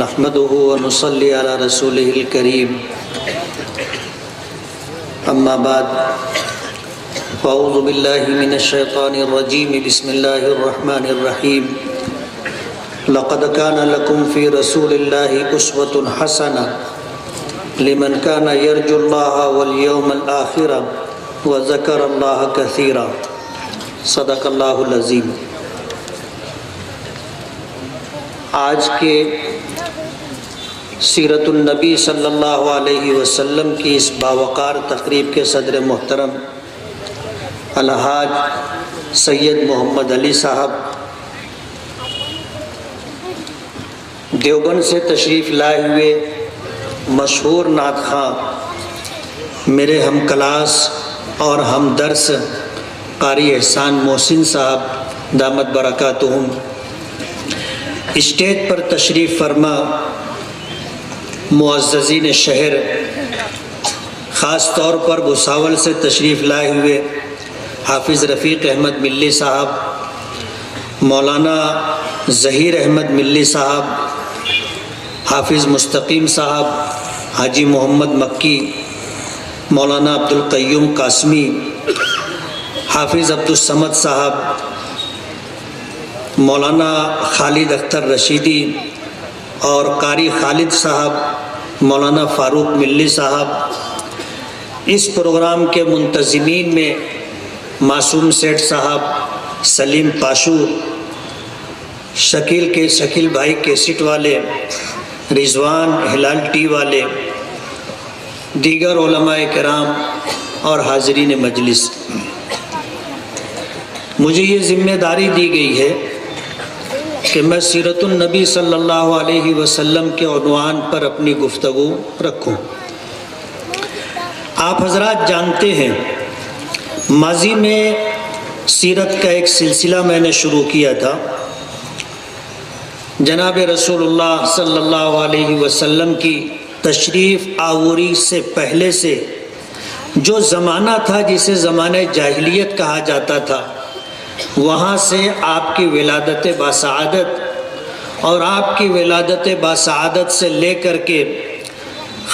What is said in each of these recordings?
نحمده ونصلي على رسوله الكريم اما بعد فاعوذ بالله من الشيطان الرجيم بسم الله الرحمن الرحيم لقد كان لكم في رسول الله أسوة حسنة لمن كان يرجو الله واليوم الآخر وذكر الله كثيرا صدق الله العظيم۔ آج کے سیرت النبی صلی اللہ علیہ وسلم کی اس باوقار تقریب کے صدر محترم الحاج سید محمد علی صاحب دیوبند سے تشریف لائے ہوئے مشہور نعت خواں میرے ہم کلاس اور ہم درس قاری احسان محسن صاحب دامت برکاتہم، اسٹیج پر تشریف فرما معززین شہر، خاص طور پر بھساول سے تشریف لائے ہوئے حافظ رفیق احمد ملی صاحب، مولانا ظہیر احمد ملی صاحب، حافظ مستقیم صاحب، حاجی محمد مکی، مولانا عبدالقیوم قاسمی، حافظ عبدالصمد صاحب، مولانا خالد اختر رشیدی اور قاری خالد صاحب، مولانا فاروق ملی صاحب، اس پروگرام کے منتظمین میں معصوم سیٹھ صاحب، سلیم پاشو، شکیل بھائی کیسٹ والے، رضوان ہلال ٹی والے، دیگر علماء کرام اور حاضرین مجلس، مجھے یہ ذمہ داری دی گئی ہے کہ میں سیرت النبی صلی اللہ علیہ وسلم کے عنوان پر اپنی گفتگو رکھوں۔ آپ حضرات جانتے ہیں ماضی میں سیرت کا ایک سلسلہ میں نے شروع کیا تھا۔ جناب رسول اللہ صلی اللہ علیہ وسلم کی تشریف آوری سے پہلے سے جو زمانہ تھا جسے زمانہ جاہلیت کہا جاتا تھا، وہاں سے آپ کی ولادت باسعادت اور آپ کی ولادت باسعادت سے لے کر کے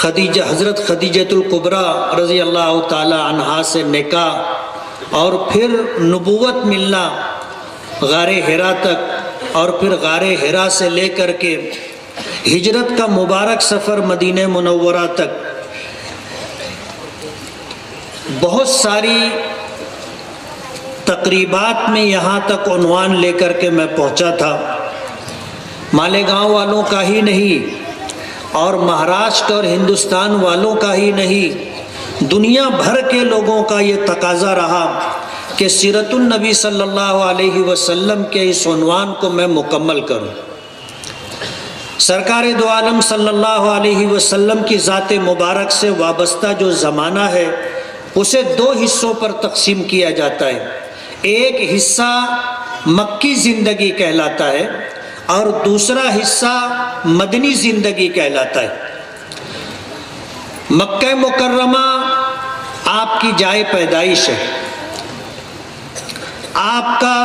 حضرت خدیجۃ الکبریٰ رضی اللہ تعالی عنہا سے نکاح اور پھر نبوت ملنا غار حرا تک، اور پھر غار حرا سے لے کر کے ہجرت کا مبارک سفر مدینہ منورہ تک، بہت ساری تقریبات میں یہاں تک عنوان لے کر کے میں پہنچا تھا۔ مالیگاؤں والوں کا ہی نہیں اور مہاراشٹر اور ہندوستان والوں کا ہی نہیں، دنیا بھر کے لوگوں کا یہ تقاضا رہا کہ سیرت النبی صلی اللہ علیہ وسلم کے اس عنوان کو میں مکمل کروں۔ سرکار دو عالم صلی اللہ علیہ وسلم کی ذات مبارک سے وابستہ جو زمانہ ہے اسے دو حصوں پر تقسیم کیا جاتا ہے۔ ایک حصہ مکی زندگی کہلاتا ہے اور دوسرا حصہ مدنی زندگی کہلاتا ہے۔ مکہ مکرمہ آپ کی جائے پیدائش ہے، آپ کا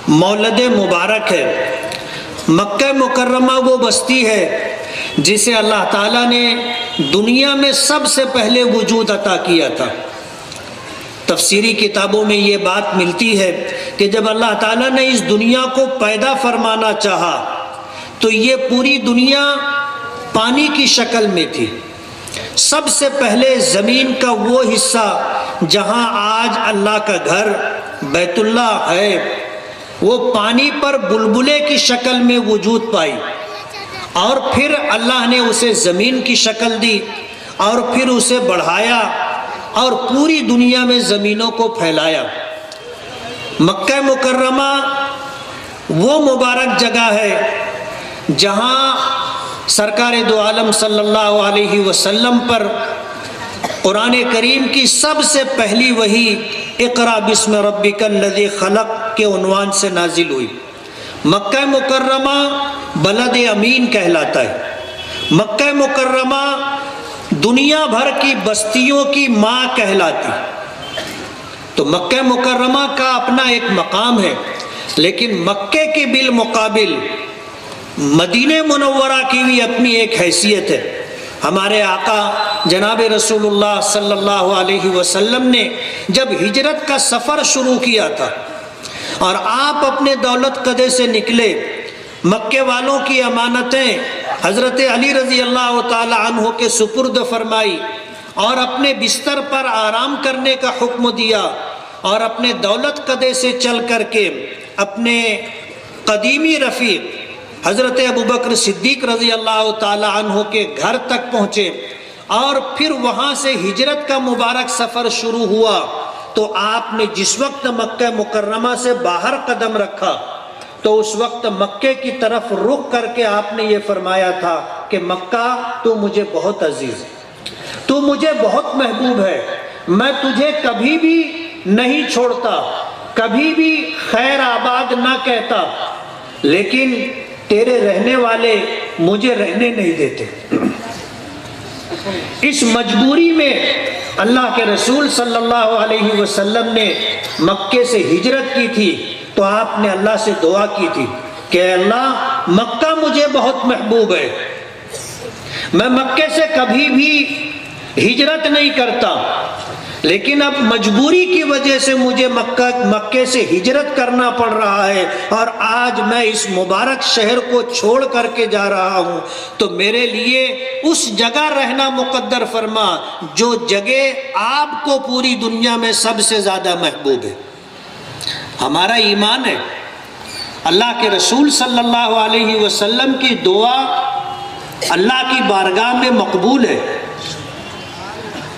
مولد مبارک ہے۔ مکہ مکرمہ وہ بستی ہے جسے اللہ تعالیٰ نے دنیا میں سب سے پہلے وجود عطا کیا تھا۔ تفسیری کتابوں میں یہ بات ملتی ہے کہ جب اللہ تعالیٰ نے اس دنیا کو پیدا فرمانا چاہا تو یہ پوری دنیا پانی کی شکل میں تھی۔ سب سے پہلے زمین کا وہ حصہ جہاں آج اللہ کا گھر بیت اللہ ہے، وہ پانی پر بلبلے کی شکل میں وجود پائی، اور پھر اللہ نے اسے زمین کی شکل دی اور پھر اسے بڑھایا اور پوری دنیا میں زمینوں کو پھیلایا۔ مکہ مکرمہ وہ مبارک جگہ ہے جہاں سرکار دو عالم صلی اللہ علیہ وسلم پر قرآن کریم کی سب سے پہلی وحی اقرأ بسم ربک الذی خلق کے عنوان سے نازل ہوئی۔ مکہ مکرمہ بلد امین کہلاتا ہے۔ مکہ مکرمہ دنیا بھر کی بستیوں کی ماں کہلاتی۔ تو مکہ مکرمہ کا اپنا ایک مقام ہے، لیکن مکے کے بالمقابل مدینہ منورہ کی بھی اپنی ایک حیثیت ہے۔ ہمارے آقا جناب رسول اللہ صلی اللہ علیہ وسلم نے جب ہجرت کا سفر شروع کیا تھا اور آپ اپنے دولت قدے سے نکلے، مکے والوں کی امانتیں حضرت علی رضی اللہ تعالی عنہ کے سپرد فرمائی اور اپنے بستر پر آرام کرنے کا حکم دیا، اور اپنے دولت قدے سے چل کر کے اپنے قدیمی رفیق حضرت ابوبکر صدیق رضی اللہ تعالی عنہ کے گھر تک پہنچے، اور پھر وہاں سے ہجرت کا مبارک سفر شروع ہوا۔ تو آپ نے جس وقت مکہ مکرمہ سے باہر قدم رکھا تو اس وقت مکے کی طرف رخ کر کے آپ نے یہ فرمایا تھا کہ مکہ تو مجھے بہت عزیز ہے، تو مجھے بہت محبوب ہے، میں تجھے کبھی بھی نہیں چھوڑتا، کبھی بھی خیر آباد نہ کہتا، لیکن تیرے رہنے والے مجھے رہنے نہیں دیتے۔ اس مجبوری میں اللہ کے رسول صلی اللہ علیہ وسلم نے مکے سے ہجرت کی تھی، تو آپ نے اللہ سے دعا کی تھی کہ اے اللہ مکہ مجھے بہت محبوب ہے، میں مکے سے کبھی بھی ہجرت نہیں کرتا، لیکن اب مجبوری کی وجہ سے مجھے مکے سے ہجرت کرنا پڑ رہا ہے، اور آج میں اس مبارک شہر کو چھوڑ کر کے جا رہا ہوں، تو میرے لیے اس جگہ رہنا مقدر فرما جو جگہ آپ کو پوری دنیا میں سب سے زیادہ محبوب ہے۔ ہمارا ایمان ہے اللہ کے رسول صلی اللہ علیہ وسلم کی دعا اللہ کی بارگاہ میں مقبول ہے۔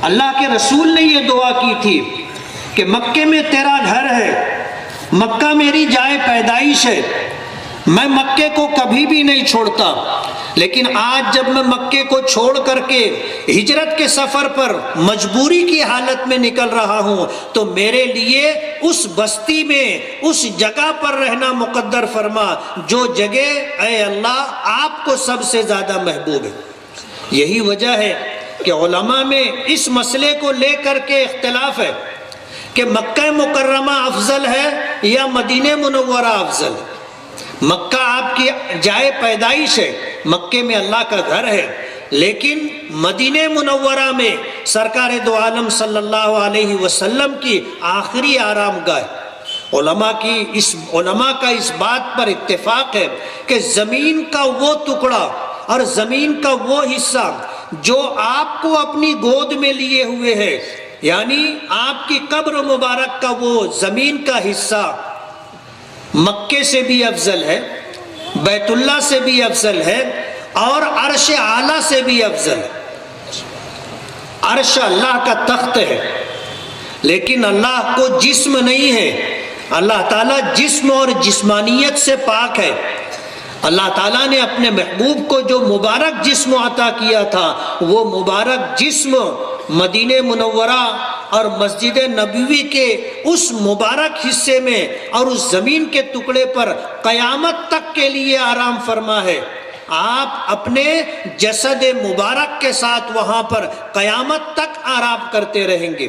اللہ کے رسول نے یہ دعا کی تھی کہ مکے میں تیرا گھر ہے، مکہ میری جائے پیدائش ہے، میں مکے کو کبھی بھی نہیں چھوڑتا، لیکن آج جب میں مکے کو چھوڑ کر کے ہجرت کے سفر پر مجبوری کی حالت میں نکل رہا ہوں، تو میرے لیے اس بستی میں اس جگہ پر رہنا مقدر فرما جو جگہ اے اللہ آپ کو سب سے زیادہ محبوب ہے۔ یہی وجہ ہے کہ علماء میں اس مسئلے کو لے کر کے اختلاف ہے کہ مکہ مکرمہ افضل ہے یا مدینہ منورہ افضل ہے۔ مکہ آپ کی جائے پیدائش ہے، مکے میں اللہ کا گھر ہے، لیکن مدینہ منورہ میں سرکار دو عالم صلی اللہ علیہ وسلم کی آخری آرام گاہ۔ علماء کا اس بات پر اتفاق ہے کہ زمین کا وہ ٹکڑا اور زمین کا وہ حصہ جو آپ کو اپنی گود میں لیے ہوئے ہے، یعنی آپ کی قبر مبارک کا وہ زمین کا حصہ مکے سے بھی افضل ہے، بیت اللہ سے بھی افضل ہے، اور عرش اعلیٰ سے بھی افضل ہے۔ عرش اللہ کا تخت ہے، لیکن اللہ کو جسم نہیں ہے، اللہ تعالیٰ جسم اور جسمانیت سے پاک ہے۔ اللہ تعالیٰ نے اپنے محبوب کو جو مبارک جسم عطا کیا تھا، وہ مبارک جسم مدینہ منورہ اور مسجد نبوی کے اس مبارک حصے میں اور اس زمین کے ٹکڑے پر قیامت تک کے لیے آرام فرما ہے۔ آپ اپنے جسد مبارک کے ساتھ وہاں پر قیامت تک آرام کرتے رہیں گے۔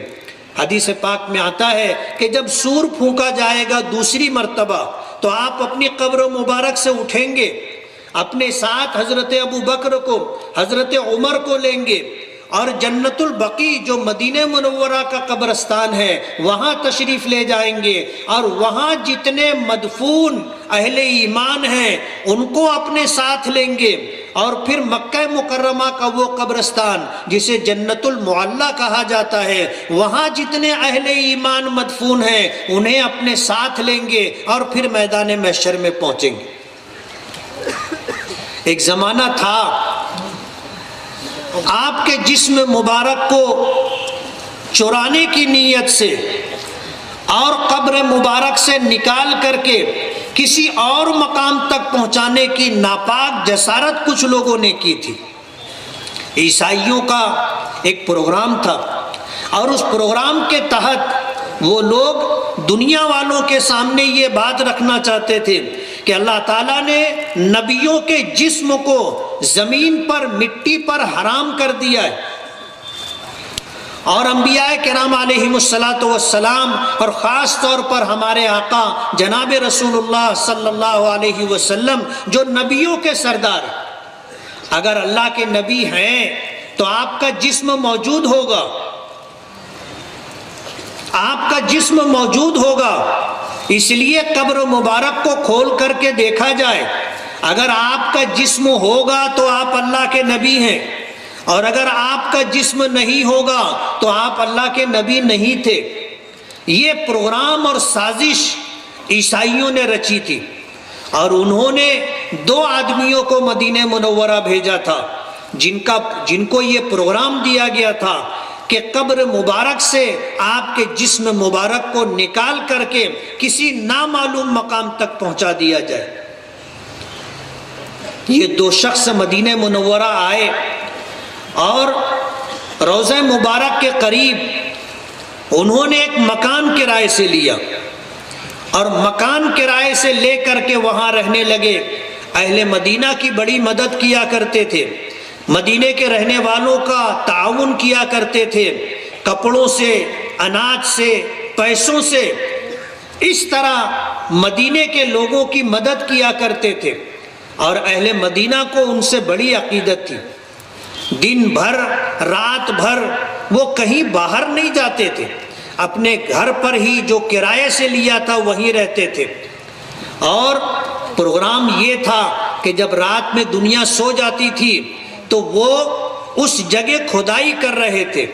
حدیث پاک میں آتا ہے کہ جب سور پھونکا جائے گا دوسری مرتبہ تو آپ اپنی قبر مبارک سے اٹھیں گے، اپنے ساتھ حضرت ابو بکر کو، حضرت عمر کو لیں گے، اور جنت البقیع جو مدینہ منورہ کا قبرستان ہے وہاں تشریف لے جائیں گے، اور وہاں جتنے مدفون اہل ایمان ہیں ان کو اپنے ساتھ لیں گے، اور پھر مکہ مکرمہ کا وہ قبرستان جسے جنت المعلی کہا جاتا ہے، وہاں جتنے اہل ایمان مدفون ہیں انہیں اپنے ساتھ لیں گے، اور پھر میدان محشر میں پہنچیں گے۔ ایک زمانہ تھا آپ کے جسم مبارک کو چرانے کی نیت سے اور قبر مبارک سے نکال کر کے کسی اور مقام تک پہنچانے کی ناپاک جسارت کچھ لوگوں نے کی تھی۔ عیسائیوں کا ایک پروگرام تھا، اور اس پروگرام کے تحت وہ لوگ دنیا والوں کے سامنے یہ بات رکھنا چاہتے تھے کہ اللہ تعالیٰ نے نبیوں کے جسم کو زمین پر مٹی پر حرام کر دیا ہے، اور انبیاء کرام علیہم الصلاۃ والسلام اور خاص طور پر ہمارے آقا جناب رسول اللہ صلی اللہ علیہ وسلم جو نبیوں کے سردار، اگر اللہ کے نبی ہیں تو آپ کا جسم موجود ہوگا، آپ کا جسم موجود ہوگا، اس لیے قبر مبارک کو کھول کر کے دیکھا جائے۔ اگر آپ کا جسم ہوگا تو آپ اللہ کے نبی ہیں، اور اگر آپ کا جسم نہیں ہوگا تو آپ اللہ کے نبی نہیں تھے۔ یہ پروگرام اور سازش عیسائیوں نے رچی تھی، اور انہوں نے 2 آدمیوں کو مدینہ منورہ بھیجا تھا جن کو یہ پروگرام دیا گیا تھا کہ قبر مبارک سے آپ کے جسم مبارک کو نکال کر کے کسی نامعلوم مقام تک پہنچا دیا جائے۔ یہ 2 شخص مدینہ منورہ آئے اور روضہ مبارک کے قریب انہوں نے ایک مکان کرائے سے لیا، اور مکان کرائے سے لے کر کے وہاں رہنے لگے۔ اہل مدینہ کی بڑی مدد کیا کرتے تھے، مدینے کے رہنے والوں کا تعاون کیا کرتے تھے، کپڑوں سے، اناج سے، پیسوں سے، اس طرح مدینے کے لوگوں کی مدد کیا کرتے تھے۔ اور اہل مدینہ کو ان سے بڑی عقیدت تھی، دن بھر رات بھر وہ کہیں باہر نہیں جاتے تھے، اپنے گھر پر ہی جو کرائے سے لیا تھا وہیں رہتے تھے۔ اور پروگرام یہ تھا کہ جب رات میں دنیا سو جاتی تھی تو وہ اس جگہ کھدائی کر رہے تھے۔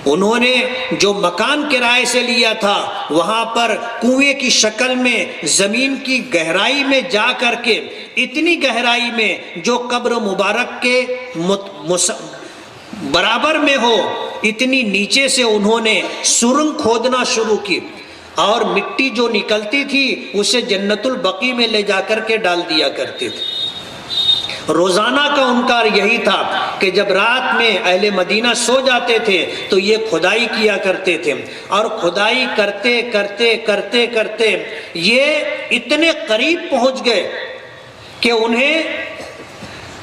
انہوں نے جو مکان کرائے سے لیا تھا وہاں پر کنویں کی شکل میں زمین کی گہرائی میں جا کر کے، اتنی گہرائی میں جو قبر مبارک کے برابر میں ہو، اتنی نیچے سے انہوں نے سرنگ کھودنا شروع کی، اور مٹی جو نکلتی تھی اسے جنت البقیع میں لے جا کر کے ڈال دیا کرتے تھے۔ روزانہ کا ان کا یہی تھا کہ جب رات میں اہل مدینہ سو جاتے تھے تو یہ کھدائی کیا کرتے تھے، اور کھدائی کرتے کرتے کرتے کرتے یہ اتنے قریب پہنچ گئے کہ انہیں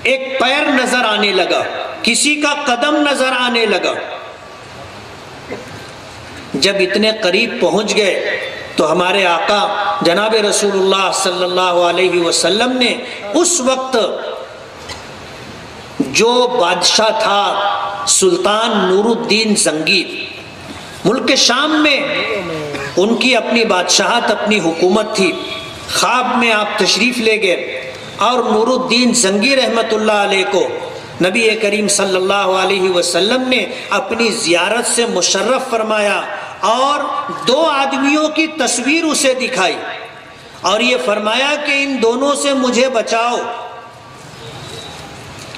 ایک پیر نظر آنے لگا، کسی کا قدم نظر آنے لگا۔ جب اتنے قریب پہنچ گئے تو ہمارے آقا جناب رسول اللہ صلی اللہ علیہ وسلم نے اس وقت جو بادشاہ تھا سلطان نور الدین زنگی، ملک شام میں ان کی اپنی بادشاہت، اپنی حکومت تھی، خواب میں آپ تشریف لے گئے، اور نور الدین زنگی رحمت اللہ علیہ کو نبی کریم صلی اللہ علیہ وسلم نے اپنی زیارت سے مشرف فرمایا، اور 2 آدمیوں کی تصویر اسے دکھائی، اور یہ فرمایا کہ ان دونوں سے مجھے بچاؤ،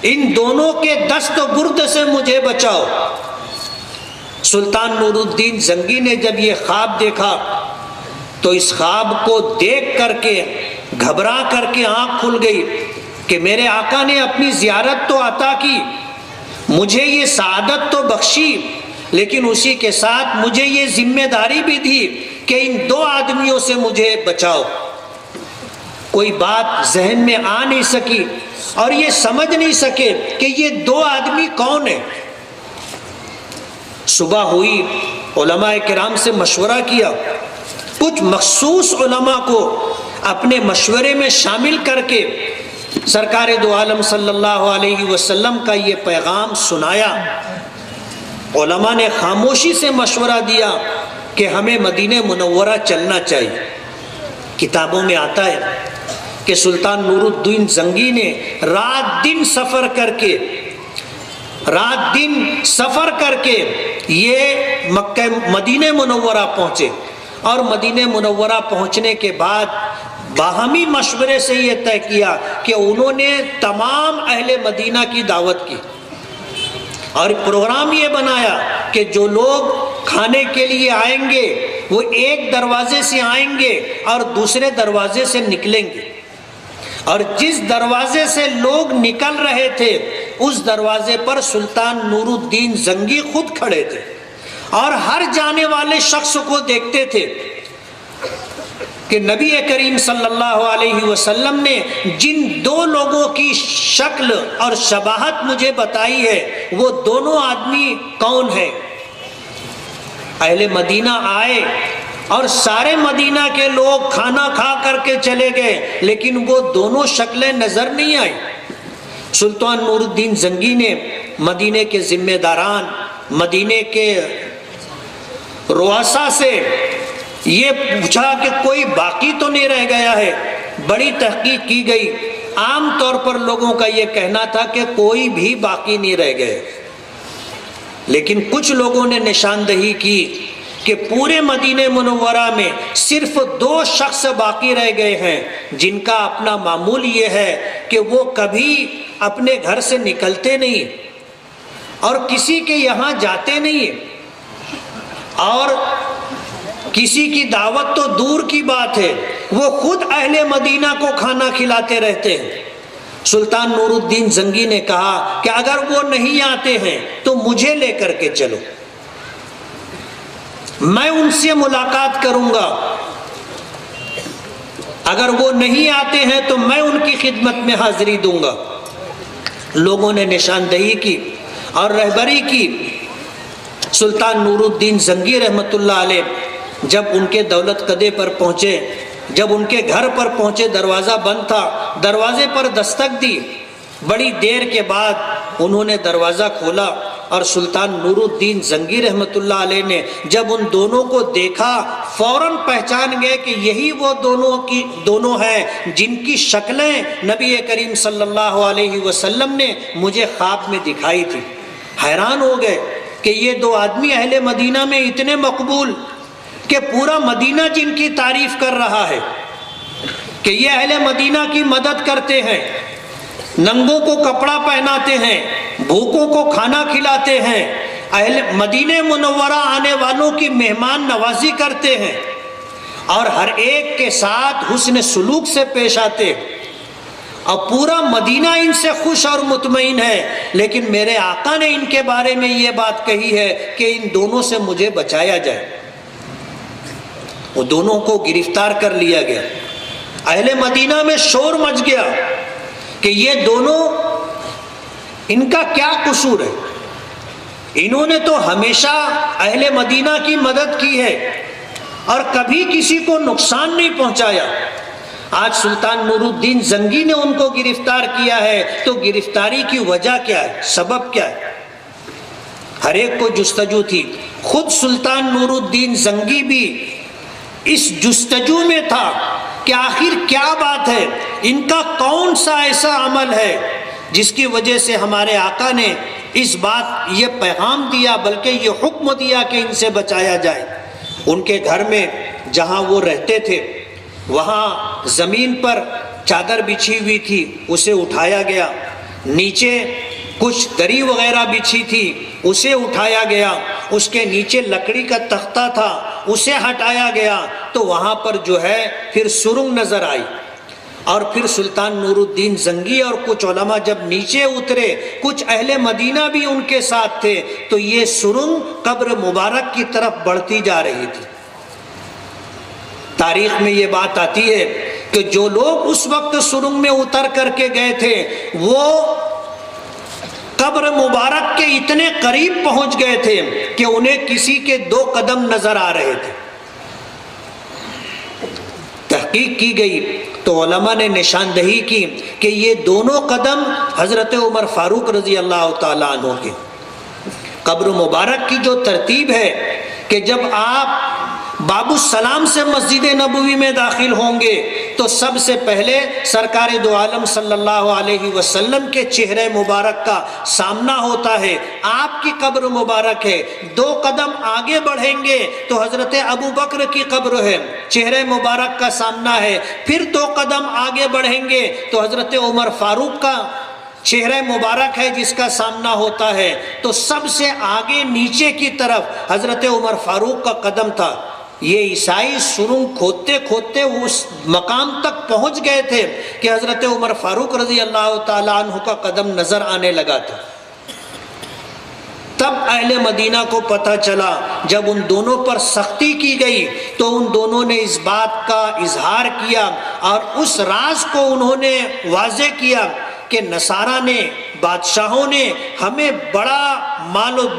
ان دونوں کے دست و گرد سے مجھے بچاؤ۔ سلطان نور الدین زنگی نے جب یہ خواب دیکھا تو اس خواب کو دیکھ کر کے گھبرا کر کے آنکھ کھل گئی کہ میرے آقا نے اپنی زیارت تو عطا کی، مجھے یہ سعادت تو بخشی، لیکن اسی کے ساتھ مجھے یہ ذمہ داری بھی دی کہ ان 2 آدمیوں سے مجھے بچاؤ۔ کوئی بات ذہن میں آ نہیں سکی اور یہ سمجھ نہیں سکے کہ یہ 2 آدمی کون ہیں۔ صبح ہوئی، علماء کرام سے مشورہ کیا، کچھ مخصوص علماء کو اپنے مشورے میں شامل کر کے سرکار دو عالم صلی اللہ علیہ وسلم کا یہ پیغام سنایا۔ علماء نے خاموشی سے مشورہ دیا کہ ہمیں مدینہ منورہ چلنا چاہیے۔ کتابوں میں آتا ہے کہ سلطان نور الدین زنگی نے رات دن سفر کر کے یہ مدینہ منورہ پہنچے، اور مدینہ منورہ پہنچنے کے بعد باہمی مشورے سے یہ طے کیا کہ انہوں نے تمام اہل مدینہ کی دعوت کی، اور پروگرام یہ بنایا کہ جو لوگ کھانے کے لیے آئیں گے وہ ایک دروازے سے آئیں گے اور دوسرے دروازے سے نکلیں گے، اور جس دروازے سے لوگ نکل رہے تھے اس دروازے پر سلطان نور الدین زنگی خود کھڑے تھے، اور ہر جانے والے شخص کو دیکھتے تھے کہ نبی کریم صلی اللہ علیہ وسلم نے جن 2 لوگوں کی شکل اور شباہت مجھے بتائی ہے وہ دونوں آدمی کون ہیں۔ اہل مدینہ آئے اور سارے مدینہ کے لوگ کھانا کھا کر کے چلے گئے، لیکن وہ دونوں شکلیں نظر نہیں آئی۔ سلطان نور الدین زنگی نے مدینے کے ذمہ داران، مدینے کے رؤسا سے یہ پوچھا کہ کوئی باقی تو نہیں رہ گیا ہے۔ بڑی تحقیق کی گئی، عام طور پر لوگوں کا یہ کہنا تھا کہ کوئی بھی باقی نہیں رہ گئے، لیکن کچھ لوگوں نے نشاندہی کی کہ پورے مدینہ منورہ میں صرف 2 شخص باقی رہ گئے ہیں جن کا اپنا معمول یہ ہے کہ وہ کبھی اپنے گھر سے نکلتے نہیں اور کسی کے یہاں جاتے نہیں، اور کسی کی دعوت تو دور کی بات ہے، وہ خود اہل مدینہ کو کھانا کھلاتے رہتے ہیں۔ سلطان نور الدین زنگی نے کہا کہ اگر وہ نہیں آتے ہیں تو مجھے لے کر کے چلو، میں ان سے ملاقات کروں گا، اگر وہ نہیں آتے ہیں تو میں ان کی خدمت میں حاضری دوں گا۔ لوگوں نے نشاندہی کی اور رہبری کی۔ سلطان نور الدین زنگی رحمۃ اللہ علیہ جب ان کے دولت قدے پر پہنچے، جب ان کے گھر پر پہنچے، دروازہ بند تھا، دروازے پر دستک دی، بڑی دیر کے بعد انہوں نے دروازہ کھولا اور سلطان نور الدین زنگی رحمۃ اللہ علیہ نے جب ان دونوں کو دیکھا فوراً پہچان گئے کہ یہی وہ دونوں ہیں جن کی شکلیں نبی کریم صلی اللہ علیہ وسلم نے مجھے خواب میں دکھائی تھی۔ حیران ہو گئے کہ یہ 2 آدمی اہل مدینہ میں اتنے مقبول کہ پورا مدینہ جن کی تعریف کر رہا ہے کہ یہ اہل مدینہ کی مدد کرتے ہیں، ننگوں کو کپڑا پہناتے ہیں، بھوکوں کو کھانا کھلاتے ہیں، اہل مدینہ منورہ آنے والوں کی مہمان نوازی کرتے ہیں اور ہر ایک کے ساتھ حسن سلوک سے پیش آتے ہیں، اور پورا مدینہ ان سے خوش اور مطمئن ہے۔ لیکن میرے آقا نے ان کے بارے میں یہ بات کہی ہے کہ ان دونوں سے مجھے بچایا جائے۔ وہ دونوں کو گرفتار کر لیا گیا۔ اہل مدینہ میں شور مچ گیا کہ یہ دونوں، ان کا کیا قصور ہے؟ انہوں نے تو ہمیشہ اہل مدینہ کی مدد کی ہے اور کبھی کسی کو نقصان نہیں پہنچایا۔ آج سلطان نور الدین زنگی نے ان کو گرفتار کیا ہے، تو گرفتاری کی وجہ کیا ہے، سبب کیا ہے؟ ہر ایک کو جستجو تھی۔ خود سلطان نور الدین زنگی بھی اس جستجو میں تھا کہ آخر کیا بات ہے، ان کا کون سا ایسا عمل ہے جس کی وجہ سے ہمارے آقا نے اس بات یہ پیغام دیا، بلکہ یہ حکم دیا کہ ان سے بچایا جائے۔ ان کے گھر میں جہاں وہ رہتے تھے وہاں زمین پر چادر بچھی ہوئی تھی، اسے اٹھایا گیا، نیچے کچھ دری وغیرہ بچھی تھی، اسے اٹھایا گیا، اس کے نیچے لکڑی کا تختہ تھا، اسے ہٹایا گیا، تو وہاں پر جو ہے پھر سرنگ نظر آئی۔ اور پھر سلطان نور الدین زنگی اور کچھ علماء جب نیچے اترے، کچھ اہل مدینہ بھی ان کے ساتھ تھے، تو یہ سرنگ قبر مبارک کی طرف بڑھتی جا رہی تھی۔ تاریخ میں یہ بات آتی ہے کہ جو لوگ اس وقت سرنگ میں اتر کر کے گئے تھے وہ قبر مبارک کے اتنے قریب پہنچ گئے تھے کہ انہیں کسی کے 2 قدم نظر آ رہے تھے۔ تحقیق کی گئی تو علماء نے نشاندہی کی کہ یہ دونوں قدم حضرت عمر فاروق رضی اللہ تعالیٰ عنہ کے۔ قبر مبارک کی جو ترتیب ہے کہ جب آپ باب السلام سے مسجد نبوی میں داخل ہوں گے تو سب سے پہلے سرکار دو عالم صلی اللہ علیہ وسلم کے چہرے مبارک کا سامنا ہوتا ہے، آپ کی قبر مبارک ہے۔ 2 قدم آگے بڑھیں گے تو حضرت ابو بکر کی قبر ہے، چہرے مبارک کا سامنا ہے۔ پھر 2 قدم آگے بڑھیں گے تو حضرت عمر فاروق کا چہرہ مبارک ہے جس کا سامنا ہوتا ہے۔ تو سب سے آگے نیچے کی طرف حضرت عمر فاروق کا قدم تھا۔ یہ عیسائی سرنگ کھودتے کھودتے اس مقام تک پہنچ گئے تھے کہ حضرت عمر فاروق رضی اللہ تعالیٰ عنہ کا قدم نظر آنے لگا تھا۔ تب اہل مدینہ کو پتہ چلا، جب ان دونوں پر سختی کی گئی تو ان دونوں نے اس بات کا اظہار کیا اور اس راز کو انہوں نے واضح کیا کہ نصارہ نے، بادشاہوں نے ہمیں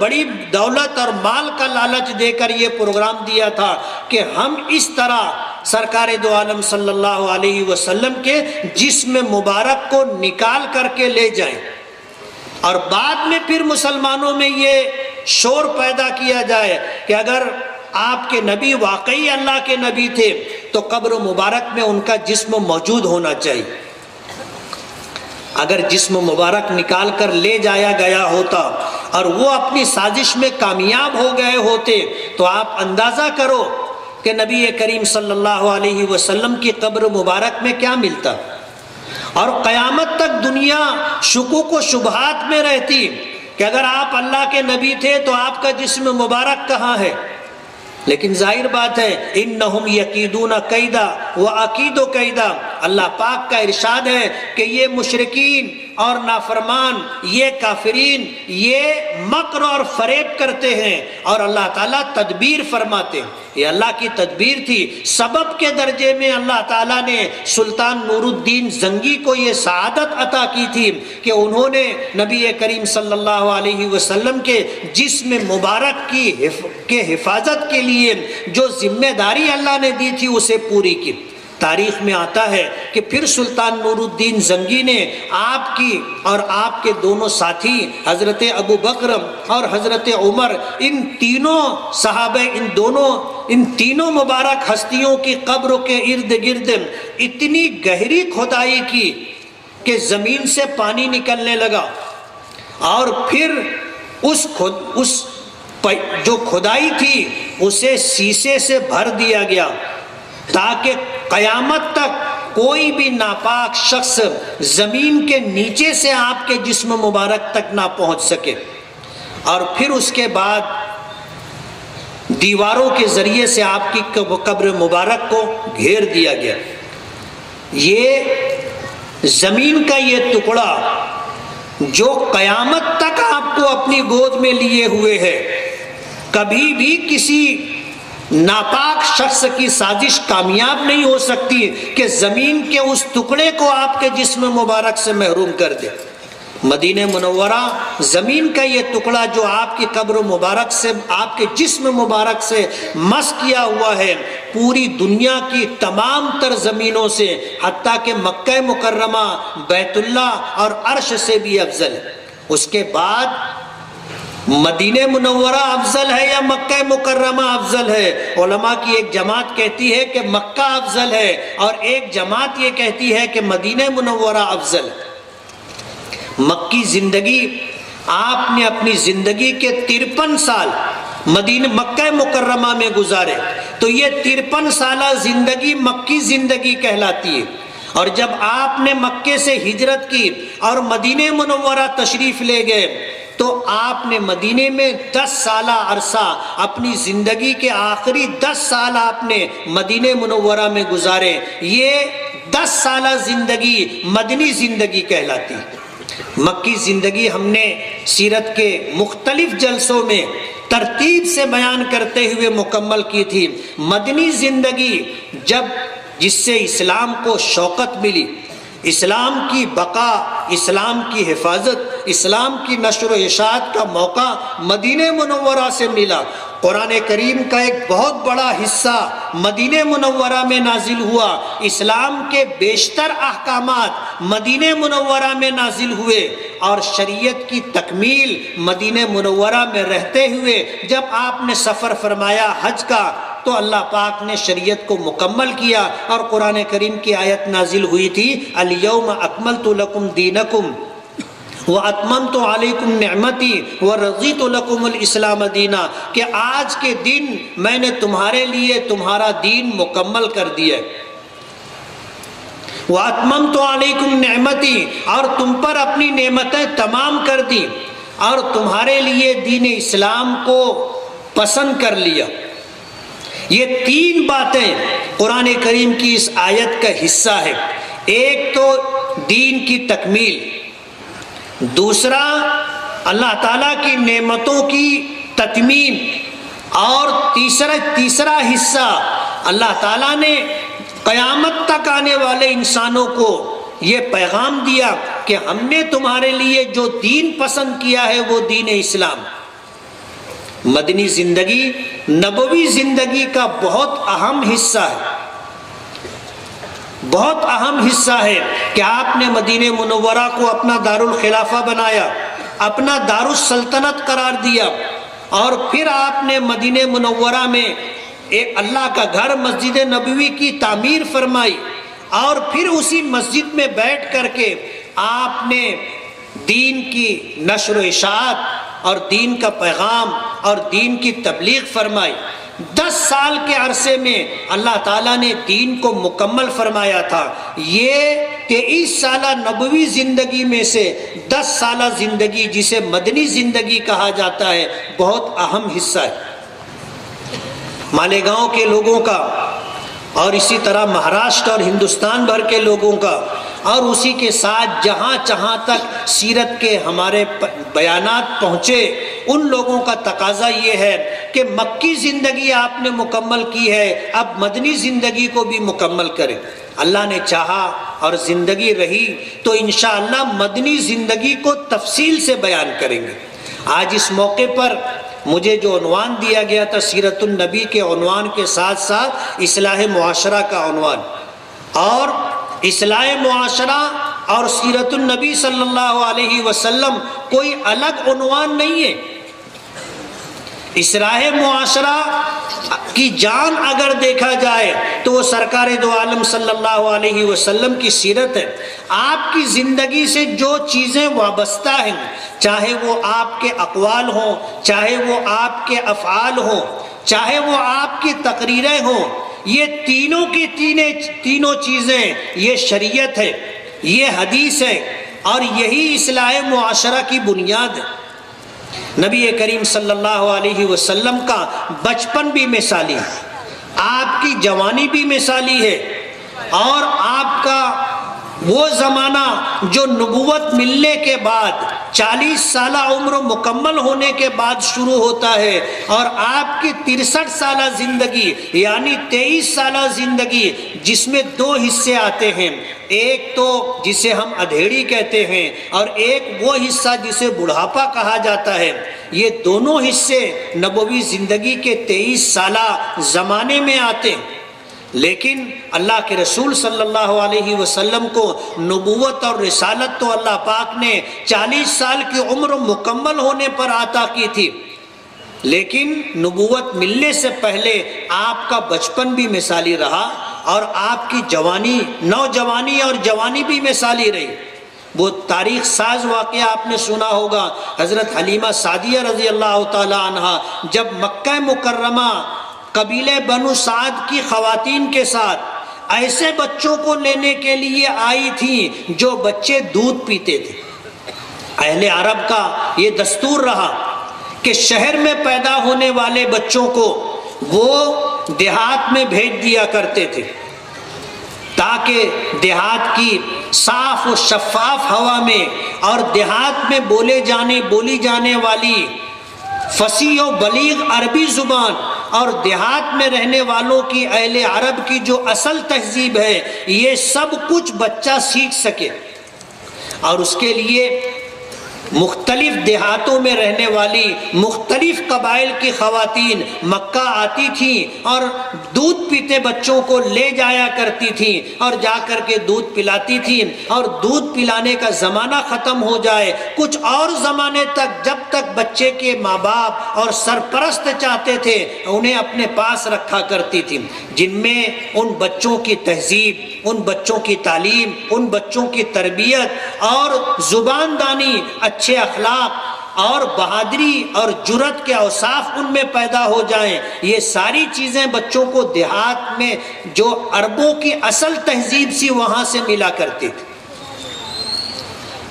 بڑی دولت اور مال کا لالچ دے کر یہ پروگرام دیا تھا کہ ہم اس طرح سرکار دو عالم صلی اللہ علیہ وسلم کے جسم مبارک کو نکال کر کے لے جائیں، اور بعد میں پھر مسلمانوں میں یہ شور پیدا کیا جائے کہ اگر آپ کے نبی واقعی اللہ کے نبی تھے تو قبر مبارک میں ان کا جسم موجود ہونا چاہیے۔ اگر جسم مبارک نکال کر لے جایا گیا ہوتا اور وہ اپنی سازش میں کامیاب ہو گئے ہوتے تو آپ اندازہ کرو کہ نبی کریم صلی اللہ علیہ وسلم کی قبر مبارک میں کیا ملتا، اور قیامت تک دنیا شکوک و شبہات میں رہتی کہ اگر آپ اللہ کے نبی تھے تو آپ کا جسم مبارک کہاں ہے۔ لیکن ظاہر بات ہے انہم یکیدون کیدا واکید کیدا، اللہ پاک کا ارشاد ہے کہ یہ مشرکین اور نافرمان، یہ کافرین، یہ مکر اور فریب کرتے ہیں اور اللہ تعالیٰ تدبیر فرماتے ہیں۔ یہ اللہ کی تدبیر تھی۔ سبب کے درجے میں اللہ تعالیٰ نے سلطان نور الدین زنگی کو یہ سعادت عطا کی تھی کہ انہوں نے نبی کریم صلی اللہ علیہ وسلم کے جسم مبارک کی حفاظت کے لیے جو ذمہ داری اللہ نے دی تھی اسے پوری کی۔ تاریخ میں آتا ہے کہ پھر سلطان نور الدین زنگی نے آپ کی اور آپ کے دونوں ساتھی حضرت ابو بکر اور حضرت عمر، ان تینوں صحابہ، ان تینوں مبارک ہستیوں کی قبروں کے ارد گرد اتنی گہری کھدائی کی کہ زمین سے پانی نکلنے لگا، اور پھر اس جو کھدائی تھی اسے شیشے سے بھر دیا گیا تاکہ قیامت تک کوئی بھی ناپاک شخص زمین کے نیچے سے آپ کے جسم مبارک تک نہ پہنچ سکے۔ اور پھر اس کے بعد دیواروں کے ذریعے سے آپ کی قبر مبارک کو گھیر دیا گیا۔ یہ زمین کا یہ ٹکڑا جو قیامت تک آپ کو اپنی گود میں لیے ہوئے ہے، کبھی بھی کسی ناپاک شخص کی سازش کامیاب نہیں ہو سکتی کہ زمین کے اس ٹکڑے کو آپ کے جسم مبارک سے محروم کر دے۔ مدینہ منورہ زمین کا یہ ٹکڑا جو آپ کی قبر مبارک سے، آپ کے جسم مبارک سے مس کیا ہوا ہے، پوری دنیا کی تمام تر زمینوں سے، حتیٰ کہ مکہ مکرمہ، بیت اللہ اور عرش سے بھی افضل ہے۔ اس کے بعد مدینہ منورہ افضل ہے یا مکہ مکرمہ افضل ہے؟ علماء کی ایک جماعت کہتی ہے کہ مکہ افضل ہے، اور ایک جماعت یہ کہتی ہے کہ مدینہ منورہ افضل ہے۔ مکی زندگی، آپ نے اپنی زندگی کے 53 سال مکہ مکرمہ میں گزارے، تو یہ 53 سالہ زندگی مکی زندگی کہلاتی ہے۔ اور جب آپ نے مکے سے ہجرت کی اور مدینہ منورہ تشریف لے گئے تو آپ نے مدینے میں 10 سالہ عرصہ، اپنی زندگی کے آخری 10 سال آپ نے مدینہ منورہ میں گزارے۔ یہ 10 سالہ زندگی مدنی زندگی کہلاتی ہے۔ مکی زندگی ہم نے سیرت کے مختلف جلسوں میں ترتیب سے بیان کرتے ہوئے مکمل کی تھی۔ مدنی زندگی جس سے اسلام کو شوکت ملی، اسلام کی بقا، اسلام کی حفاظت، اسلام کی نشر و اشاعت کا موقع مدینہ منورہ سے ملا۔ قرآن کریم کا ایک بہت بڑا حصہ مدینہ منورہ میں نازل ہوا، اسلام کے بیشتر احکامات مدینہ منورہ میں نازل ہوئے، اور شریعت کی تکمیل مدینہ منورہ میں رہتے ہوئے جب آپ نے سفر فرمایا حج کا تو اللہ پاک نے شریعت کو مکمل کیا، اور قرآن کریم کی آیت نازل ہوئی تھی الیوم اکملت لکم دینکم وَأَتْمَمْتُ عَلَيْكُمْ نِعْمَتِي وَرَضِيتُ لَكُمُ الْإِسْلَامَ دِينًا، کہ آج کے دن میں نے تمہارے لیے تمہارا دین مکمل کر دیا۔ وَأَتْمَمْتُ عَلَيْكُمْ نِعْمَتِي، اور تم پر اپنی نعمتیں تمام کر دی اور تمہارے لیے دین اسلام کو پسند کر لیا۔ یہ 3 باتیں قرآن کریم کی اس آیت کا حصہ ہے۔ ایک تو دین کی تکمیل، دوسرا اللہ تعالیٰ کی نعمتوں کی تتمیم، اور تیسرا حصہ اللہ تعالیٰ نے قیامت تک آنے والے انسانوں کو یہ پیغام دیا کہ ہم نے تمہارے لیے جو دین پسند کیا ہے وہ دین اسلام۔ مدنی زندگی نبوی زندگی کا بہت اہم حصہ ہے، بہت اہم حصہ ہے کہ آپ نے مدینہ منورہ کو اپنا دارالخلافہ بنایا، اپنا دارالسلطنت قرار دیا، اور پھر آپ نے مدینہ منورہ میں ایک اللہ کا گھر مسجد نبوی کی تعمیر فرمائی، اور پھر اسی مسجد میں بیٹھ کر کے آپ نے دین کی نشر و اشاعت اور دین کا پیغام اور دین کی تبلیغ فرمائی۔ 10 سال کے عرصے میں اللہ تعالیٰ نے دین کو مکمل فرمایا تھا۔ یہ 23 سالہ نبوی زندگی میں سے 10 سالہ زندگی جسے مدنی زندگی کہا جاتا ہے بہت اہم حصہ ہے۔ مالیگاؤں کے لوگوں کا اور اسی طرح مہاراشٹر اور ہندوستان بھر کے لوگوں کا، اور اسی کے ساتھ جہاں جہاں تک سیرت کے ہمارے بیانات پہنچے ان لوگوں کا تقاضا یہ ہے کہ مکی زندگی آپ نے مکمل کی ہے، اب مدنی زندگی کو بھی مکمل کریں۔ اللہ نے چاہا اور زندگی رہی تو انشاءاللہ مدنی زندگی کو تفصیل سے بیان کریں گے۔ آج اس موقع پر مجھے جو عنوان دیا گیا تھا سیرت النبی کے عنوان کے ساتھ ساتھ اصلاح معاشرہ کا عنوان، اور اصلاح معاشرہ اور سیرت النبی صلی اللہ علیہ وسلم کوئی الگ عنوان نہیں ہے۔ اصلاح معاشرہ کی جان اگر دیکھا جائے تو وہ سرکار دو عالم صلی اللہ علیہ وسلم کی سیرت ہے۔ آپ کی زندگی سے جو چیزیں وابستہ ہیں، چاہے وہ آپ کے اقوال ہوں، چاہے وہ آپ کے افعال ہوں، چاہے وہ آپ کی تقریریں ہوں، یہ تینوں کی تینوں چیزیں یہ شریعت ہے، یہ حدیث ہے، اور یہی اصلاح معاشرہ کی بنیاد ہے۔ نبی کریم صلی اللہ علیہ وسلم کا بچپن بھی مثالی ہے، آپ کی جوانی بھی مثالی ہے، اور آپ کا وہ زمانہ جو نبوت ملنے کے بعد 40 سالہ عمر مکمل ہونے کے بعد شروع ہوتا ہے، اور آپ کی 63 سالہ زندگی یعنی 23 سالہ زندگی جس میں 2 حصے آتے ہیں، ایک تو جسے ہم ادھیڑی کہتے ہیں اور ایک وہ حصہ جسے بڑھاپا کہا جاتا ہے، یہ دونوں حصے نبوی زندگی کے 23 سالہ زمانے میں آتے ہیں۔ لیکن اللہ کے رسول صلی اللہ علیہ وسلم کو نبوت اور رسالت تو اللہ پاک نے 40 سال کی عمر مکمل ہونے پر عطا کی تھی، لیکن نبوت ملنے سے پہلے آپ کا بچپن بھی مثالی رہا، اور آپ کی جوانی، نوجوانی اور جوانی بھی مثالی رہی۔ وہ تاریخ ساز واقعہ آپ نے سنا ہوگا، حضرت حلیمہ سعدیہ رضی اللہ تعالی عنہا جب مکہ مکرمہ قبیلہ بنو سعد کی خواتین کے ساتھ ایسے بچوں کو لینے کے لیے آئی تھیں جو بچے دودھ پیتے تھے۔ اہل عرب کا یہ دستور رہا کہ شہر میں پیدا ہونے والے بچوں کو وہ دیہات میں بھیج دیا کرتے تھے، تاکہ دیہات کی صاف و شفاف ہوا میں اور دیہات میں بولی جانے والی فصیح و بلیغ عربی زبان اور دیہات میں رہنے والوں کی اہل عرب کی جو اصل تہذیب ہے یہ سب کچھ بچہ سیکھ سکے۔ اور اس کے لیے مختلف دیہاتوں میں رہنے والی مختلف قبائل کی خواتین مکہ آتی تھیں اور دودھ پیتے بچوں کو لے جایا کرتی تھیں اور جا کر کے دودھ پلاتی تھیں، اور دودھ پلانے کا زمانہ ختم ہو جائے کچھ اور زمانے تک جب تک بچے کے ماں باپ اور سرپرست چاہتے تھے انہیں اپنے پاس رکھا کرتی تھیں، جن میں ان بچوں کی تہذیب، ان بچوں کی تعلیم، ان بچوں کی تربیت اور زبان دانی، اچھے اخلاق اور بہادری اور جرأت کے اوصاف ان میں پیدا ہو جائیں۔ یہ ساری چیزیں بچوں کو دیہات میں جو عربوں کی اصل تہذیب سی وہاں سے ملا کرتی تھی۔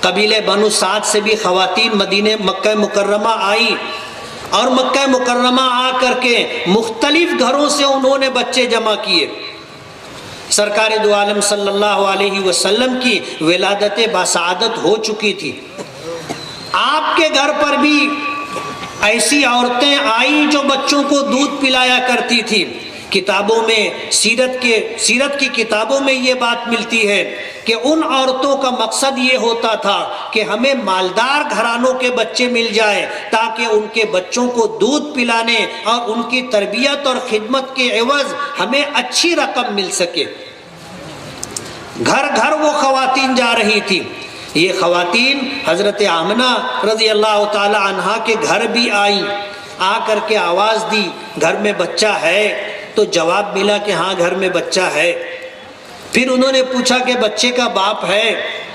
قبیلہ بنو سعد سے بھی خواتین مکہ مکرمہ آئی، اور مکہ مکرمہ آ کر کے مختلف گھروں سے انہوں نے بچے جمع کیے۔ سرکار دو عالم صلی اللہ علیہ وسلم کی ولادت باسعادت ہو چکی تھی۔ آپ کے گھر پر بھی ایسی عورتیں آئیں جو بچوں کو دودھ پلایا کرتی تھی۔ کتابوں میں سیرت کی کتابوں میں یہ بات ملتی ہے کہ ان عورتوں کا مقصد یہ ہوتا تھا کہ ہمیں مالدار گھرانوں کے بچے مل جائے تاکہ ان کے بچوں کو دودھ پلانے اور ان کی تربیت اور خدمت کے عوض ہمیں اچھی رقم مل سکے۔ گھر گھر وہ خواتین جا رہی تھی۔ یہ خواتین حضرت آمنہ رضی اللہ تعالی عنہا کے گھر بھی آئیں، آ کر کے آواز دی گھر میں بچہ ہے؟ تو جواب ملا کہ ہاں گھر میں بچہ ہے۔ پھر انہوں نے پوچھا کہ بچے کا باپ ہے؟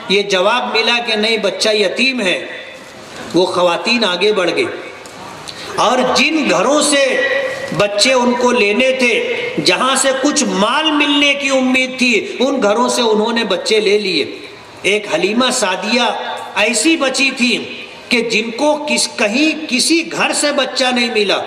یہ جواب ملا کہ نہیں، بچہ یتیم ہے۔ وہ خواتین آگے بڑھ گئی اور جن گھروں سے بچے ان کو لینے تھے، جہاں سے کچھ مال ملنے کی امید تھی، ان گھروں سے انہوں نے بچے لے لیے۔ ایک حلیمہ سعدیہ ایسی بچی تھی کہ جن کو کہیں کسی گھر سے بچہ نہیں ملا،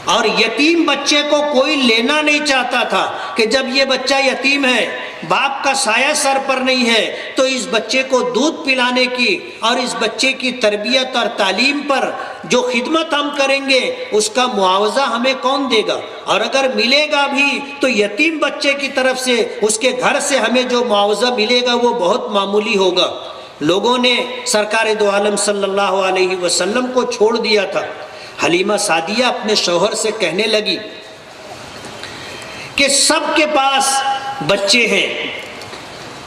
اور یتیم بچے کو کوئی لینا نہیں چاہتا تھا کہ جب یہ بچہ یتیم ہے، باپ کا سایہ سر پر نہیں ہے، تو اس بچے کو دودھ پلانے کی اور اس بچے کی تربیت اور تعلیم پر جو خدمت ہم کریں گے اس کا معاوضہ ہمیں کون دے گا؟ اور اگر ملے گا بھی تو یتیم بچے کی طرف سے، اس کے گھر سے ہمیں جو معاوضہ ملے گا وہ بہت معمولی ہوگا۔ لوگوں نے سرکار دو عالم صلی اللہ علیہ وسلم کو چھوڑ دیا تھا۔ حلیمہ سعدیہ اپنے شوہر سے کہنے لگی کہ سب کے پاس بچے ہیں،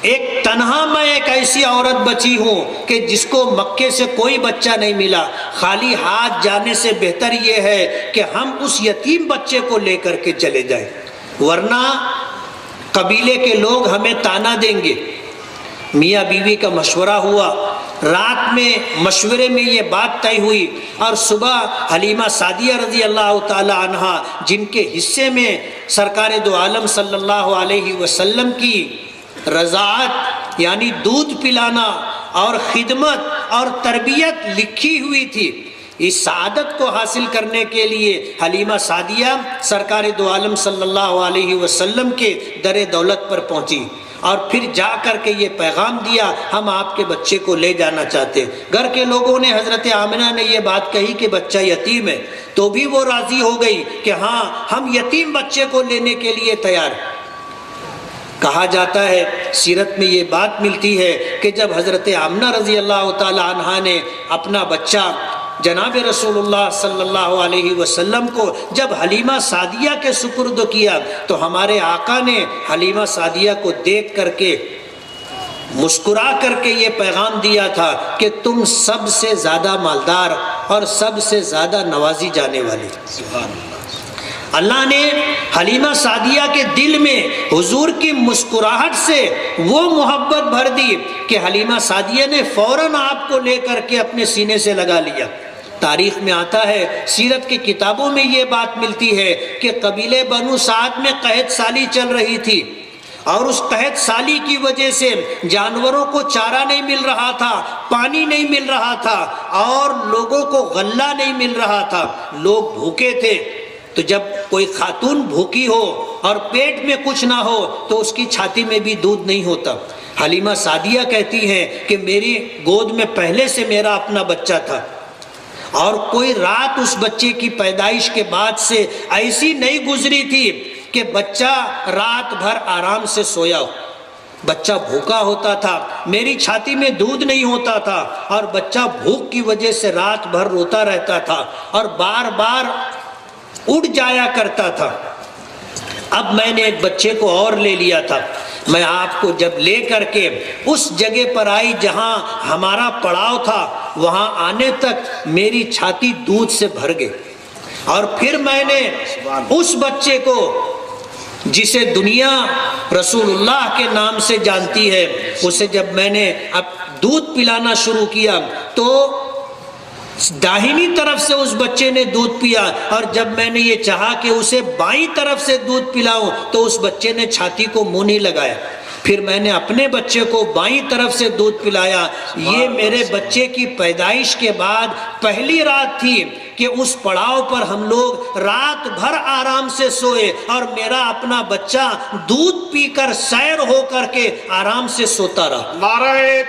ایک تنہا میں ایک ایسی عورت بچی ہوں کہ جس کو مکے سے کوئی بچہ نہیں ملا، خالی ہاتھ جانے سے بہتر یہ ہے کہ ہم اس یتیم بچے کو لے کر کے چلے جائیں، ورنہ قبیلے کے لوگ ہمیں تانا دیں گے۔ میاں بیوی کا مشورہ ہوا، رات میں مشورے میں یہ بات طے ہوئی، اور صبح حلیمہ سعدیہ رضی اللہ تعالی عنہا جن کے حصے میں سرکار دو عالم صلی اللہ علیہ وسلم کی رضاعت یعنی دودھ پلانا اور خدمت اور تربیت لکھی ہوئی تھی، اس سعادت کو حاصل کرنے کے لیے حلیمہ سعدیہ سرکار دو عالم صلی اللہ علیہ وسلم کے در دولت پر پہنچی، اور پھر جا کر کے یہ پیغام دیا، ہم آپ کے بچے کو لے جانا چاہتے ہیں۔ گھر کے لوگوں نے حضرت آمنہ نے یہ بات کہی کہ بچہ یتیم ہے، تو بھی وہ راضی ہو گئی کہ ہاں ہم یتیم بچے کو لینے کے لیے تیار۔ کہا جاتا ہے، سیرت میں یہ بات ملتی ہے کہ جب حضرت آمنہ رضی اللہ تعالی عنہا نے اپنا بچہ جناب رسول اللہ صلی اللہ علیہ وسلم کو جب حلیمہ سعدیہ کے سپرد کیا، تو ہمارے آقا نے حلیمہ سعدیہ کو دیکھ کر کے مسکرا کر کے یہ پیغام دیا تھا کہ تم سب سے زیادہ مالدار اور سب سے زیادہ نوازی جانے والے۔ اللہ نے حلیمہ سعدیہ کے دل میں حضور کی مسکراہٹ سے وہ محبت بھر دی کہ حلیمہ سعدیہ نے فوراً آپ کو لے کر کے اپنے سینے سے لگا لیا۔ تاریخ میں آتا ہے، سیرت کی کتابوں میں یہ بات ملتی ہے کہ قبیلے بنو سعد میں قحط سالی چل رہی تھی، اور اس قحط سالی کی وجہ سے جانوروں کو چارہ نہیں مل رہا تھا، پانی نہیں مل رہا تھا، اور لوگوں کو غلہ نہیں مل رہا تھا، لوگ بھوکے تھے۔ تو جب کوئی خاتون بھوکی ہو اور پیٹ میں کچھ نہ ہو تو اس کی چھاتی میں بھی دودھ نہیں ہوتا۔ حلیمہ سعدیہ کہتی ہیں کہ میری گود میں پہلے سے میرا اپنا بچہ تھا، اور کوئی رات اس بچے کی پیدائش کے بعد سے ایسی نہیں گزری تھی کہ بچہ رات بھر آرام سے سویا ہو۔ بچہ بھوکا ہوتا تھا، میری چھاتی میں دودھ نہیں ہوتا تھا، اور بچہ بھوک کی وجہ سے رات بھر روتا رہتا تھا اور بار بار اڑ جایا کرتا تھا۔ اب میں نے ایک بچے کو اور لے لیا تھا، میں آپ کو جب لے کر کے اس جگہ پر آئی جہاں ہمارا پڑاؤ تھا، وہاں آنے تک میری چھاتی دودھ سے بھر گئی، اور پھر میں نے اس بچے کو جسے دنیا رسول اللہ کے نام سے جانتی ہے، اسے جب میں نے اب دودھ پلانا شروع کیا تو داہنی طرف سے اس بچے نے دودھ پیا، اور جب میں نے یہ چاہا کہ اسے بائیں طرف سے دودھ پلاؤں تو اس بچے نے چھاتی کو منہ نہیں لگایا۔ پھر میں نے اپنے بچے کو بائیں طرف سے دودھ پلایا۔ یہ میرے بچے کی پیدائش کے بعد پہلی رات تھی کہ اس پڑاؤ پر ہم لوگ رات بھر آرام سے سوئے، اور میرا اپنا بچہ دودھ پی کر سیر ہو کر کے آرام سے سوتا رہا۔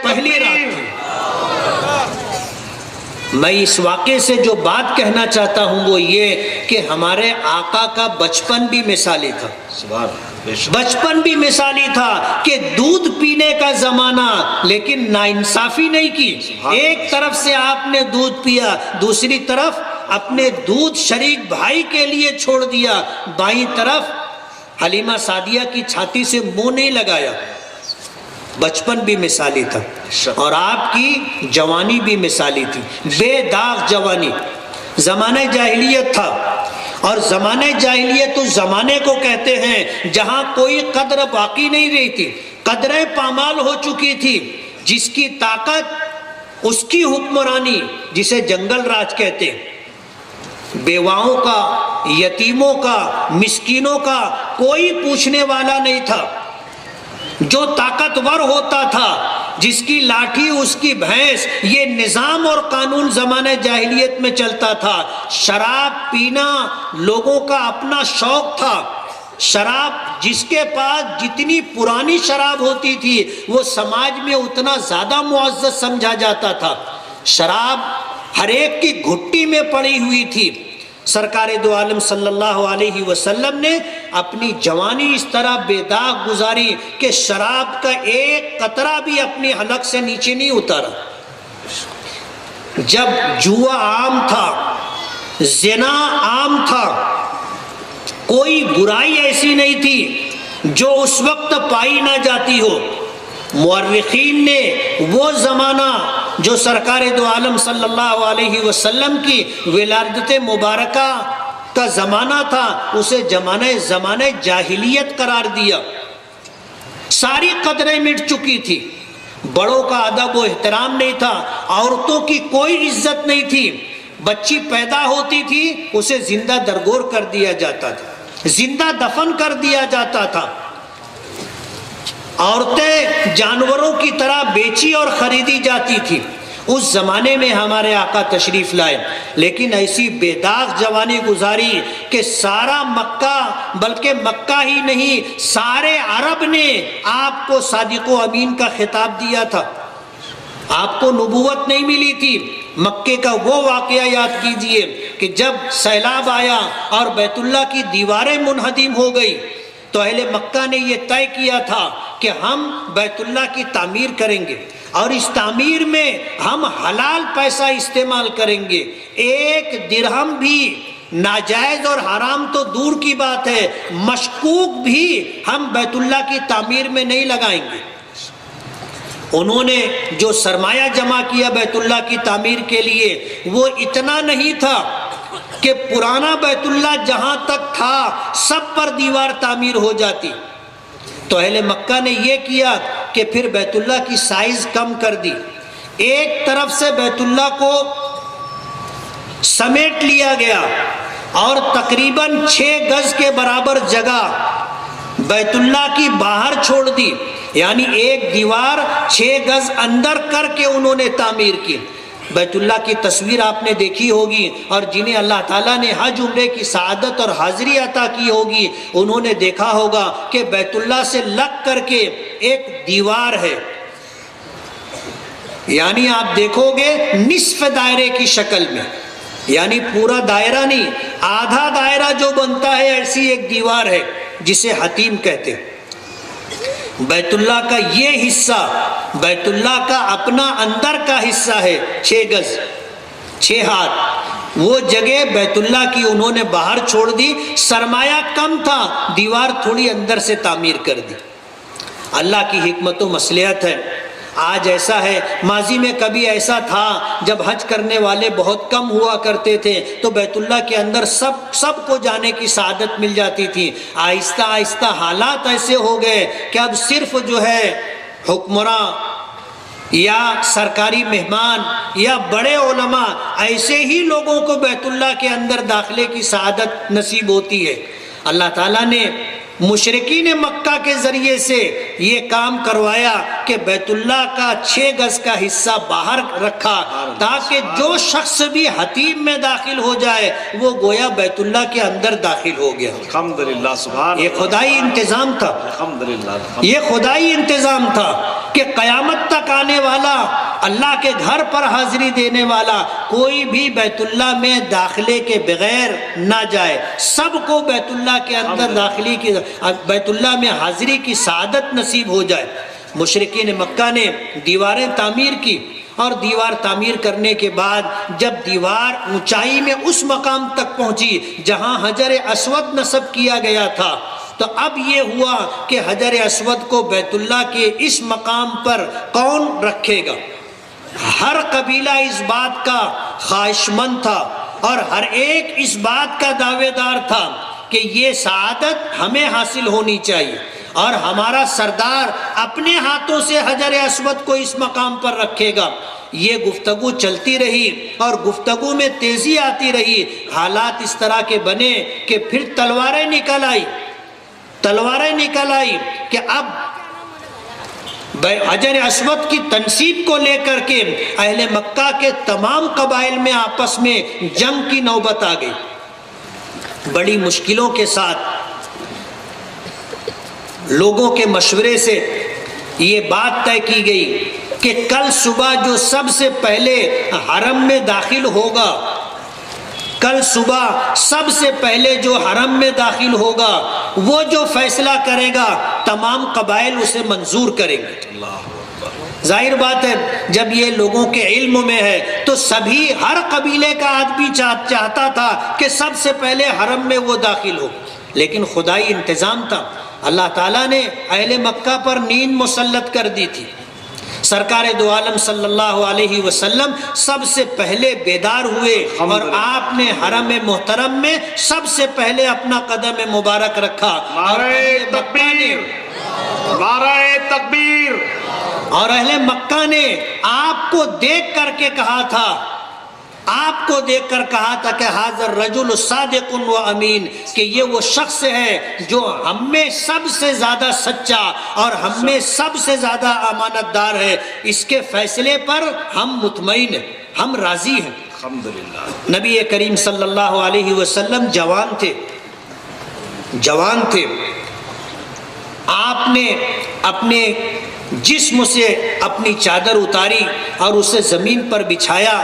پہلی رات تھی۔ میں اس واقعے سے جو بات کہنا چاہتا ہوں وہ یہ کہ ہمارے آقا کا بچپن بھی مثالی تھا، بچپن بھی مثالی تھا کہ دودھ پینے کا زمانہ، لیکن ناانصافی نہیں کی۔ ایک طرف سے آپ نے دودھ پیا، دوسری طرف اپنے دودھ شریک بھائی کے لیے چھوڑ دیا، بائیں طرف حلیمہ سعدیہ کی چھاتی سے منہ نہیں لگایا۔ بچپن بھی مثالی تھا اور آپ کی جوانی بھی مثالی تھی، بے داغ جوانی۔ زمانہ جاہلیت تھا، اور زمانہ جاہلیت اس زمانے کو کہتے ہیں جہاں کوئی قدر باقی نہیں رہی تھی، قدریں پامال ہو چکی تھی، جس کی طاقت اس کی حکمرانی، جسے جنگل راج کہتے ہیں۔ بیواؤں کا، یتیموں کا، مسکینوں کا کوئی پوچھنے والا نہیں تھا۔ جو طاقتور ہوتا تھا، جس کی لاٹھی اس کی بھینس، یہ نظام اور قانون زمانہ جاہلیت میں چلتا تھا۔ شراب پینا لوگوں کا اپنا شوق تھا۔ شراب، جس کے پاس جتنی پرانی شراب ہوتی تھی وہ سماج میں اتنا زیادہ معزز سمجھا جاتا تھا۔ شراب ہر ایک کی گھٹی میں پڑی ہوئی تھی۔ سرکار دو عالم صلی اللہ علیہ وسلم نے اپنی جوانی اس طرح بے داغ گزاری کہ شراب کا ایک قطرہ بھی اپنی حلق سے نیچے نہیں اتارا۔ جب جوا عام تھا، زنا عام تھا، کوئی برائی ایسی نہیں تھی جو اس وقت پائی نہ جاتی ہو۔ مورخین نے وہ زمانہ جو سرکار دو عالم صلی اللہ علیہ وسلم کی ولادت مبارکہ کا زمانہ تھا، اسے زمانہ جاہلیت قرار دیا۔ ساری قدریں مٹ چکی تھی، بڑوں کا ادب و احترام نہیں تھا، عورتوں کی کوئی عزت نہیں تھی۔ بچی پیدا ہوتی تھی اسے زندہ درگور کر دیا جاتا تھا، زندہ دفن کر دیا جاتا تھا۔ عورتیں جانوروں کی طرح بیچی اور خریدی جاتی تھی۔ اس زمانے میں ہمارے آقا تشریف لائے، لیکن ایسی بے داغ جوانی گزاری کہ سارا مکہ، بلکہ مکہ ہی نہیں سارے عرب نے آپ کو صادق و امین کا خطاب دیا تھا۔ آپ کو نبوت نہیں ملی تھی۔ مکے کا وہ واقعہ یاد کیجئے کہ جب سیلاب آیا اور بیت اللہ کی دیواریں منہدم ہو گئی تو اہل مکہ نے یہ طے کیا تھا کہ ہم بیت اللہ کی تعمیر کریں گے، اور اس تعمیر میں ہم حلال پیسہ استعمال کریں گے۔ ایک درہم بھی ناجائز اور حرام تو دور کی بات ہے، مشکوک بھی ہم بیت اللہ کی تعمیر میں نہیں لگائیں گے۔ انہوں نے جو سرمایہ جمع کیا بیت اللہ کی تعمیر کے لیے وہ اتنا نہیں تھا کہ پرانا بیت اللہ جہاں تک تھا سب پر دیوار تعمیر ہو جاتی۔ تو اہل مکہ نے یہ کیا کہ پھر بیت اللہ کی سائز کم کر دی۔ ایک طرف سے بیت اللہ کو سمیٹ لیا گیا اور تقریباً 6 گز کے برابر جگہ بیت اللہ کی باہر چھوڑ دی، یعنی ایک دیوار 6 گز اندر کر کے انہوں نے تعمیر کی۔ بیت اللہ کی تصویر آپ نے دیکھی ہوگی، اور جنہیں اللہ تعالیٰ نے حج عمرے کی سعادت اور حاضری عطا کی ہوگی انہوں نے دیکھا ہوگا کہ بیت اللہ سے لگ کر کے ایک دیوار ہے، یعنی آپ دیکھو گے نصف دائرے کی شکل میں، یعنی پورا دائرہ نہیں، آدھا دائرہ جو بنتا ہے ایسی ایک دیوار ہے جسے حتیم کہتے ہیں۔ بیت اللہ کا یہ حصہ بیت اللہ کا اپنا اندر کا حصہ ہے، 6 گز 6 ہاتھ، وہ جگہ بیت اللہ کی انہوں نے باہر چھوڑ دی۔ سرمایہ کم تھا، دیوار تھوڑی اندر سے تعمیر کر دی۔ اللہ کی حکمت و مصلحت ہے۔ آج ایسا ہے، ماضی میں کبھی ایسا تھا جب حج کرنے والے بہت کم ہوا کرتے تھے تو بیت اللہ کے اندر سب کو جانے کی سعادت مل جاتی تھی۔ آہستہ آہستہ حالات ایسے ہو گئے کہ اب صرف جو ہے حکمراں یا سرکاری مہمان یا بڑے علماء ایسے ہی لوگوں کو بیت اللہ کے اندر داخلے کی سعادت نصیب ہوتی ہے۔ اللہ تعالیٰ نے مشرکین مکہ کے ذریعے سے یہ کام کروایا کہ بیت اللہ کا 6 گز کا حصہ باہر رکھا تاکہ جو شخص بھی حتیم میں داخل ہو جائے وہ گویا بیت اللہ کے اندر داخل ہو گیا۔ الحمدللہ، سبحان اللہ، یہ خدائی انتظام تھا، الحمدللہ، یہ خدائی انتظام تھا۔ کہ قیامت تک آنے والا، اللہ کے گھر پر حاضری دینے والا کوئی بھی بیت اللہ میں داخلے کے بغیر نہ جائے، سب کو بیت اللہ کے اندر داخلی کی، بیت اللہ میں حاضری کی سعادت نصیب ہو جائے۔ مشرکین مکہ نے دیواریں تعمیر کی، اور دیوار تعمیر کرنے کے بعد جب دیوار اونچائی میں اس مقام تک پہنچی جہاں حجر اسود نصب کیا گیا تھا، تو اب یہ ہوا کہ حجر اسود کو بیت اللہ کے اس مقام پر کون رکھے گا؟ ہر قبیلہ اس بات کا خواہش مند تھا اور ہر ایک اس بات کا دعوے دار تھا کہ یہ سعادت ہمیں حاصل ہونی چاہیے، اور ہمارا سردار اپنے ہاتھوں سے حجر اسود کو اس مقام پر رکھے گا۔ یہ گفتگو چلتی رہی اور گفتگو میں تیزی آتی رہی، حالات اس طرح کے بنے کہ پھر تلواریں نکل آئی کہ اب حجر اسود کی تنصیب کو لے کر کے اہل مکہ کے تمام قبائل میں آپس میں جنگ کی نوبت آ گئی۔ بڑی مشکلوں کے ساتھ لوگوں کے مشورے سے یہ بات طے کی گئی کہ کل صبح جو سب سے پہلے حرم میں داخل ہوگا، جو حرم میں داخل ہوگا وہ جو فیصلہ کرے گا تمام قبائل اسے منظور کریں گے۔ ظاہر بات ہے جب یہ لوگوں کے علم میں ہے تو سبھی، ہر قبیلے کا آدمی چاہتا تھا کہ سب سے پہلے حرم میں وہ داخل ہو، لیکن خدائی انتظام تھا، اللہ تعالیٰ نے اہل مکہ پر نیند مسلط کر دی تھی۔ سرکار دو عالم صلی اللہ علیہ وسلم سب سے پہلے بیدار ہوئے اور آپ نے حرم محترم میں سب سے پہلے اپنا قدم مبارک رکھا۔ نعرہ تکبیر، نعرہ تکبیر۔ اور اہل مکہ نے آپ کو دیکھ کر کہا تھا کہ حاضر رجل صادق و امین، کہ یہ وہ شخص ہے جو ہم میں سب سے زیادہ سچا اور ہم میں سب سے زیادہ امانت دار ہے، اس کے فیصلے پر ہم مطمئن ہیں، ہم راضی ہیں۔ الحمدللہ۔ نبی کریم صلی اللہ علیہ وسلم جوان تھے، آپ نے اپنے جسم سے اپنی چادر اتاری اور اسے زمین پر بچھایا،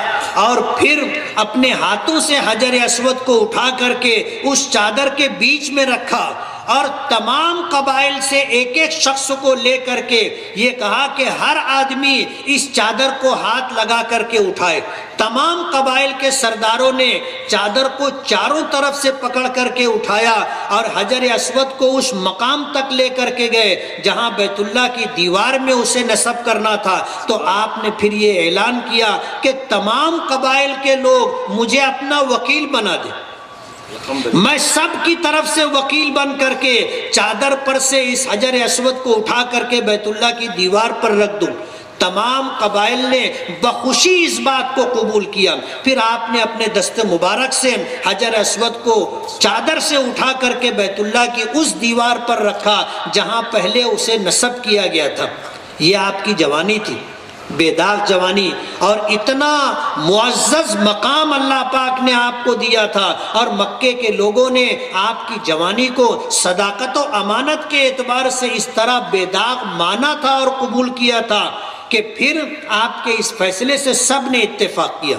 اور پھر اپنے ہاتھوں سے حجر اسود کو اٹھا کر کے اس چادر کے بیچ میں رکھا، اور تمام قبائل سے ایک ایک شخص کو لے کر کے یہ کہا کہ ہر آدمی اس چادر کو ہاتھ لگا کر کے اٹھائے۔ تمام قبائل کے سرداروں نے چادر کو چاروں طرف سے پکڑ کر کے اٹھایا اور حجر اسود کو اس مقام تک لے کر کے گئے جہاں بیت اللہ کی دیوار میں اسے نصب کرنا تھا۔ تو آپ نے پھر یہ اعلان کیا کہ تمام قبائل کے لوگ مجھے اپنا وکیل بنا دیں، میں سب کی طرف سے وکیل بن کر کے چادر پر سے اس حجر اسود کو اٹھا کر کے بیت اللہ کی دیوار پر رکھ دوں۔ تمام قبائل نے بخوشی اس بات کو قبول کیا۔ پھر آپ نے اپنے دست مبارک سے حجر اسود کو چادر سے اٹھا کر کے بیت اللہ کی اس دیوار پر رکھا جہاں پہلے اسے نصب کیا گیا تھا۔ یہ آپ کی جوانی تھی، بے داغ جوانی، اور اتنا معزز مقام اللہ پاک نے آپ کو دیا تھا، اور مکے کے لوگوں نے آپ کی جوانی کو صداقت و امانت کے اعتبار سے اس طرح بے داغ مانا تھا اور قبول کیا تھا کہ پھر آپ کے اس فیصلے سے سب نے اتفاق کیا۔